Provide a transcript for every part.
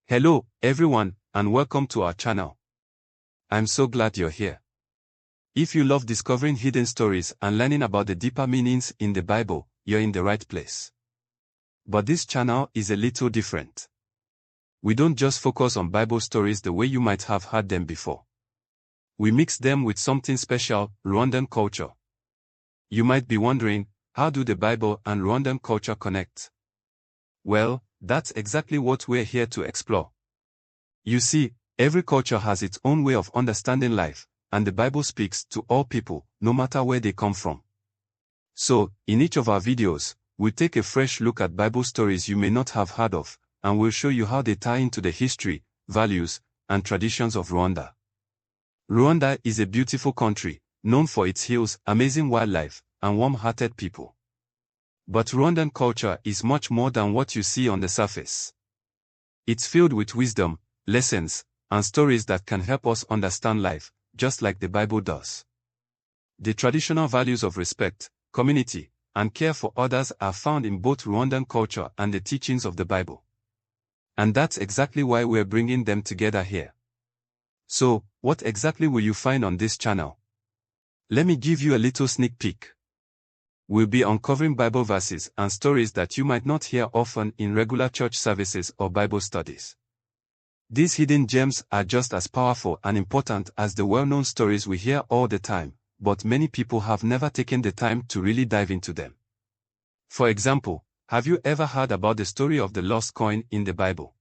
Hello, everyone, and welcome to our channel. I'm so glad you're here. If you love discovering hidden stories and learning about the deeper meanings in the Bible, you're in the right place. But this channel is a little different. We don't just focus on Bible stories the way you might have heard them before. We mix them with something special, Rwandan culture. You might be wondering, how do the Bible and Rwandan culture connect? Well, that's exactly what we're here to explore. You see, every culture has its own way of understanding life, and the Bible speaks to all people, no matter where they come from. So, in each of our videos, we'll take a fresh look at Bible stories you may not have heard of, and we'll show you how they tie into the history, values, and traditions of Rwanda. Rwanda is a beautiful country, known for its hills, amazing wildlife, and warm-hearted people. But Rwandan culture is much more than what you see on the surface. It's filled with wisdom, lessons, and stories that can help us understand life, just like the Bible does. The traditional values of respect, community, and care for others are found in both Rwandan culture and the teachings of the Bible. And that's exactly why we're bringing them together here. So, what exactly will you find on this channel? Let me give you a little sneak peek. We'll be uncovering Bible verses and stories that you might not hear often in regular church services or Bible studies. These hidden gems are just as powerful and important as the well-known stories we hear all the time, but many people have never taken the time to really dive into them. For example, have you ever heard about the story of the lost coin in the Bible?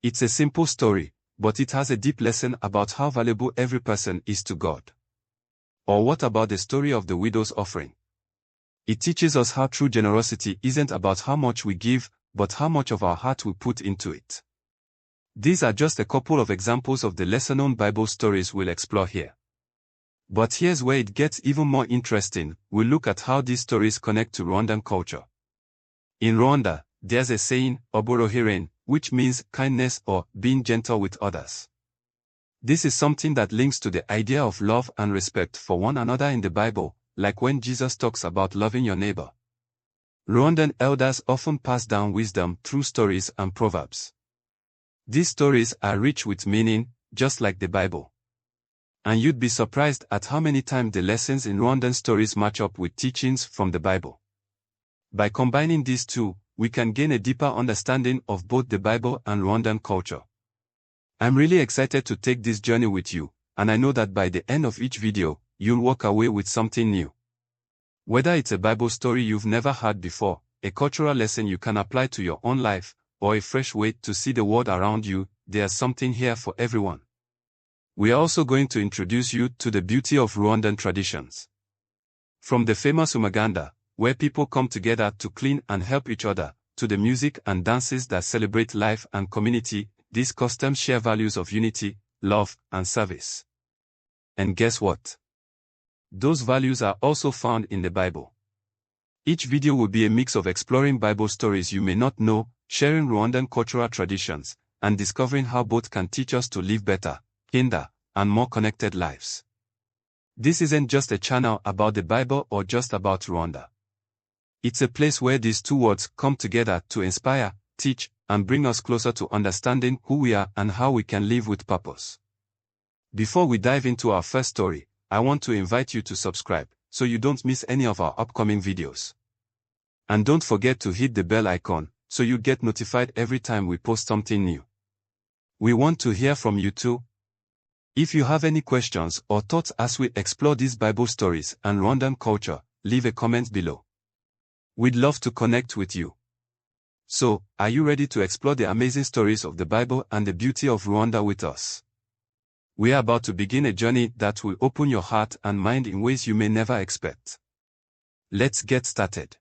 It's a simple story, but it has a deep lesson about how valuable every person is to God. Or what about the story of the widow's offering? It teaches us how true generosity isn't about how much we give, but how much of our heart we put into it. These are just a couple of examples of the lesser-known Bible stories we'll explore here. But here's where it gets even more interesting. We'll look at how these stories connect to Rwandan culture. In Rwanda, there's a saying, oboroherane, which means kindness or being gentle with others. This is something that links to the idea of love and respect for one another in the Bible, like when Jesus talks about loving your neighbor. Rwandan elders often pass down wisdom through stories and proverbs. These stories are rich with meaning, just like the Bible. And you'd be surprised at how many times the lessons in Rwandan stories match up with teachings from the Bible. By combining these two, we can gain a deeper understanding of both the Bible and Rwandan culture. I'm really excited to take this journey with you, and I know that by the end of each video, you'll walk away with something new. Whether it's a Bible story you've never heard before, a cultural lesson you can apply to your own life, or a fresh way to see the world around you, there's something here for everyone. We are also going to introduce you to the beauty of Rwandan traditions. From the famous umwira, where people come together to clean and help each other, to the music and dances that celebrate life and community, these customs share values of unity, love, and service. And guess what? Those values are also found in the Bible. Each video will be a mix of exploring Bible stories you may not know, sharing Rwandan cultural traditions, and discovering how both can teach us to live better, kinder, and more connected lives. This isn't just a channel about the Bible or just about Rwanda. It's a place where these two worlds come together to inspire, teach, and bring us closer to understanding who we are and how we can live with purpose. Before we dive into our first story, I want to invite you to subscribe, so you don't miss any of our upcoming videos. And don't forget to hit the bell icon, so you get notified every time we post something new. We want to hear from you too. If you have any questions or thoughts as we explore these Bible stories and Rwandan culture, leave a comment below. We'd love to connect with you. So, are you ready to explore the amazing stories of the Bible and the beauty of Rwanda with us? We are about to begin a journey that will open your heart and mind in ways you may never expect. Let's get started.